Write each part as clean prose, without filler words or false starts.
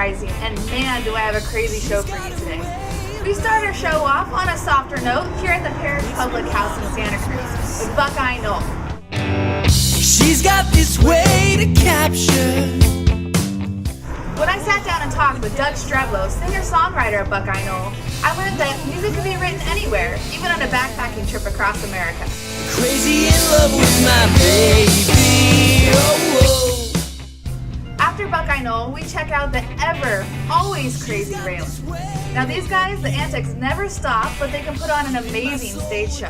Uprising, and man, do I have a crazy show for you today. We start our show off on a softer note here at the Parish Public House in Santa Cruz with Buckeye Knoll. She's got this way to capture. When I sat down and talked with Doug Streblow, singer-songwriter at Buckeye Knoll, I learned that music could be written anywhere, even on a backpacking trip across America. Crazy in love with my baby. Oh, oh. After Buckeye Knoll, we check out the always crazy Raelin. Now these guys, the antics never stop, but they can put on an amazing stage show.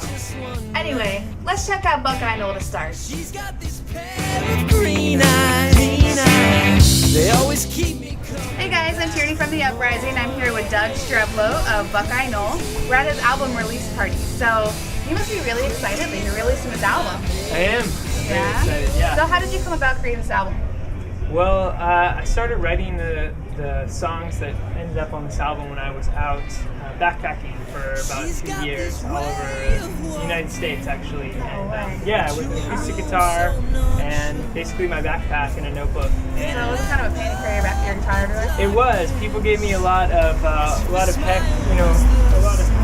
Anyway, let's check out Buckeye Knoll to start. She's got this pair of green eyes. They always keep me company. Hey guys, I'm Tierney from the Uprising. I'm here with Doug Streblow of Buckeye Knoll. We're at his album release party, so you must be really excited that you're releasing this album. I am. Very excited, yeah. So how did you come about creating this album? Well, I started writing the songs that ended up on this album when I was out backpacking for about 2 years all over the United States, actually. And yeah, with an acoustic guitar and basically my backpack and a notebook. And so it was kind of a pain to carry your guitar everywhere? It was. People gave me a lot of heck, a lot of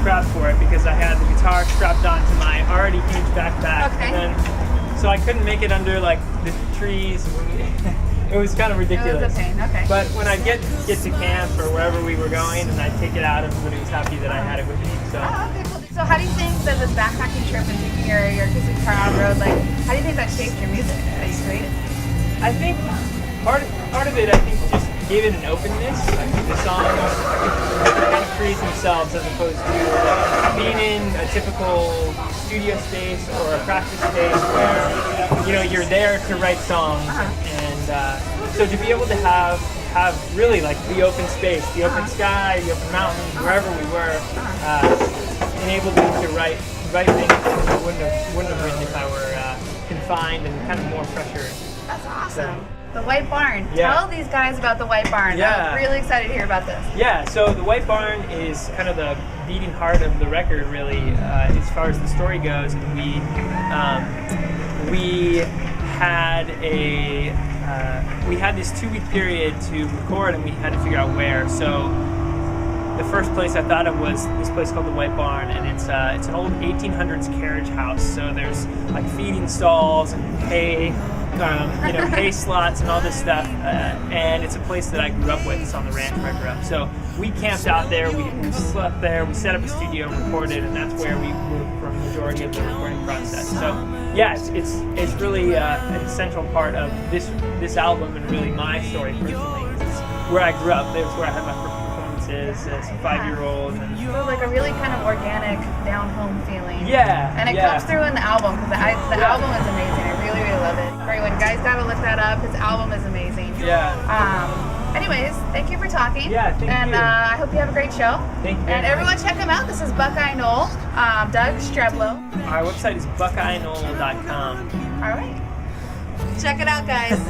crap for it because I had the guitar strapped onto my already huge backpack. Okay. And so I couldn't make it under like the trees. It was kind of ridiculous. It was a pain, okay. But when I'd get to camp or wherever we were going and I'd take it out, everybody was happy that I had it with me. So. Oh, okay, cool. So how do you think that this backpacking trip and taking your acoustic guitar on the road, how do you think that shaped your music that you created? I think part of it, just gave it an openness. Like the songs kind of create themselves as opposed to being in a typical studio space or a practice space where you're there to write songs. So to be able to have really like the open space, the open sky, the open mountains, wherever we were, enabled me to write things that I wouldn't have written if I were confined and kind of more pressured. That's awesome. The White Barn. Yeah. Tell these guys about the White Barn. Yeah. I'm really excited to hear about this. Yeah, so the White Barn is kind of the beating heart of the record, really, as far as the story goes. And we had this 2-week period to record, and we had to figure out where. So the first place I thought of was this place called the White Barn, and it's an old 1800s carriage house. So there's like feeding stalls and hay slots and all this stuff, and it's a place that I grew up with. It's on the ranch where I grew up. So we camped out there, we slept there, we set up a studio, recorded, and that's where we were for a majority of the recording process. So yeah, it's really an essential part of this album and really my story personally. It's where I grew up. It's where I had my first performances as a 5-year-old. So like a really kind of organic, down-home feeling. Yeah. And it comes through in the album, because the album is amazing. I really, really love it. Everyone, guys, gotta look that up. His album is amazing. Yeah. Anyways, thank you for talking. Yeah, thank you. And I hope you have a great show. Thank you. And everyone check him out. This is Buckeye Knoll, Doug Streblow. Our website is buckeyeknoll.com. All right. Check it out, guys.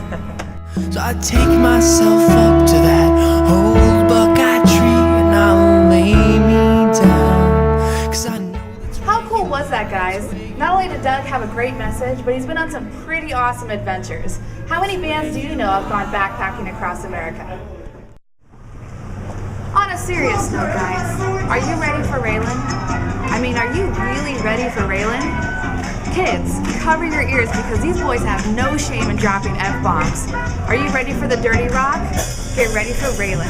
So I take myself up to that old Buckeye tree and I'll lay me down. 'Cause I know that's How cool was that, guys? Not only did Doug have a great message, but he's been on some pretty awesome adventures. How many bands do you know have gone backpacking across America? On a serious note, guys, are you ready for Raelin? I mean, are you really ready for Raelin? Kids, cover your ears because these boys have no shame in dropping F-bombs. Are you ready for the dirty rock? Get ready for Raelin.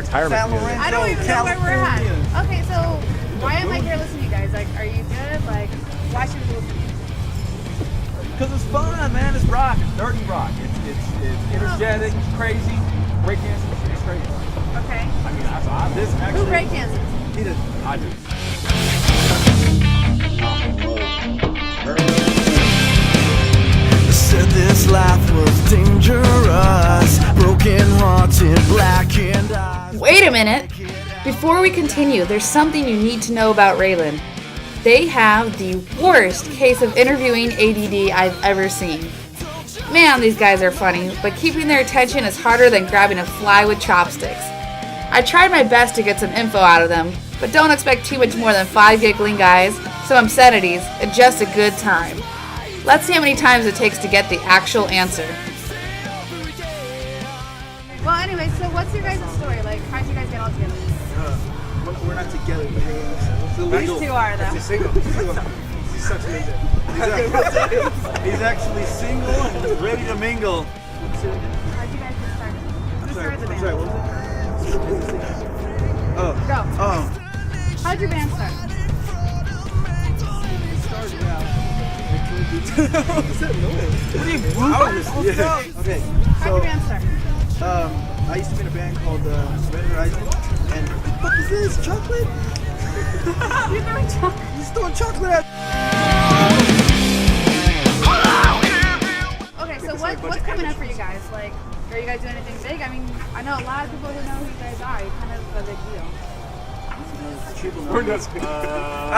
retirement community. I don't even know where we're at. Okay, so why am I here listening to you guys? Like, are you good? Like, why should we listen to you? Because it's fun, man. It's rock. It's dirty rock. It's energetic. It's crazy. Breakdancing is crazy. Okay. I mean, this Who actually. breakdances? He does. I do. Said this life was dangerous, broken-hearted, blackened eyes. Wait a minute. Before we continue, there's something you need to know about Raelin. They have the worst case of interviewing ADD I've ever seen. Man, these guys are funny, but keeping their attention is harder than grabbing a fly with chopsticks. I tried my best to get some info out of them, but don't expect too much more than 5 giggling guys, some obscenities, and just a good time. Let's see how many times it takes to get the actual answer. Well, anyway, so what's your guys' story? Like, how'd you guys get all together? We're not together. These two are, though. He's single. He's such an He's actually single and he's ready to mingle. How'd you guys get started? Who started the band? What was it? Oh. Go. Oh. How'd your band start? Started out. What's that noise? What are you moving? Okay. How'd your So, band start? I used to be in a band called Uprising. And what the fuck is this? Chocolate? You're throwing chocolate. He's throwing chocolate at. Okay, so what's coming up for you guys? Like, are you guys doing anything big? I mean, I know a lot of people who know who you guys are. You're kind of a big deal. I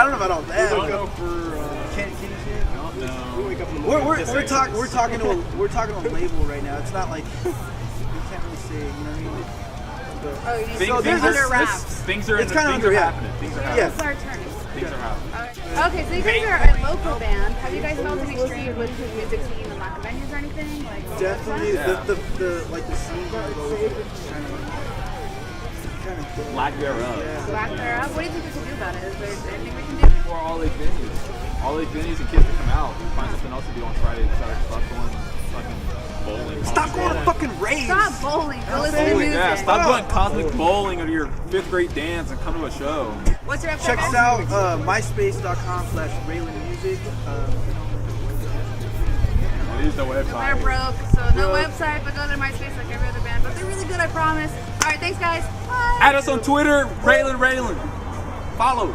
don't know about all that. Can you say it? No. We're talking to a label right now. It's not like we can't really say, you know what I mean? But, Oh, you need Things, to things, under are, wraps. things are, It's kinda things under are wraps. happening. Things are Yeah. happening. It's our turn. Things are happening. Okay, so you guys are a local band. Have you guys felt any strain with the music scene and lack of venues or anything? Like, definitely Yeah. the scene kind of Lack thereof. lack thereof? What do you think we can do about it? Is there anything we can do? For all these venues. All these venues and kids to come out and find something else to do on Friday and Saturday. Stop going fucking bowling. Stop going to fucking raves. Stop bowling. Go listen to Bowling, music. yeah. Stop going cosmic bowling or your 5th grade dance and come to a show. What's your website? Check us out, myspace.com/RaelinMusic. Use the We're website. broke, so no website, but go to MySpace like every other band. But they're really good, I promise. All right, thanks, guys. Bye. Add us on Twitter, Raelin. Follow.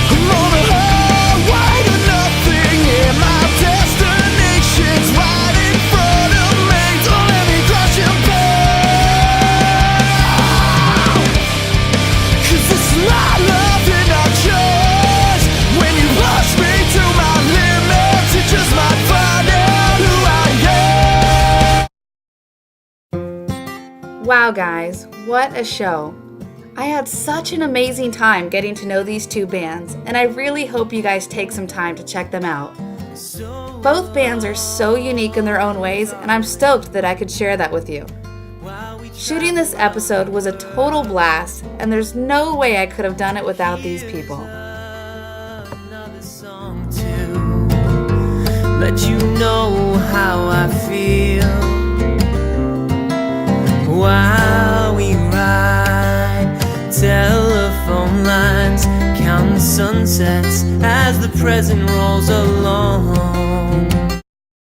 I'm on a highway to nothing, and my destination's right in front of me. Don't let me crash and burn. 'Cause it's my love and not yours. When you push me to my limits, you just might find out who I am. Wow, guys, what a show. I had such an amazing time getting to know these two bands, and I really hope you guys take some time to check them out. Both bands are so unique in their own ways, and I'm stoked that I could share that with you. Shooting this episode was a total blast, and there's no way I could have done it without these people. Another song to let you know how I feel while we ride telephone lines, counting sunsets as the present rolls along.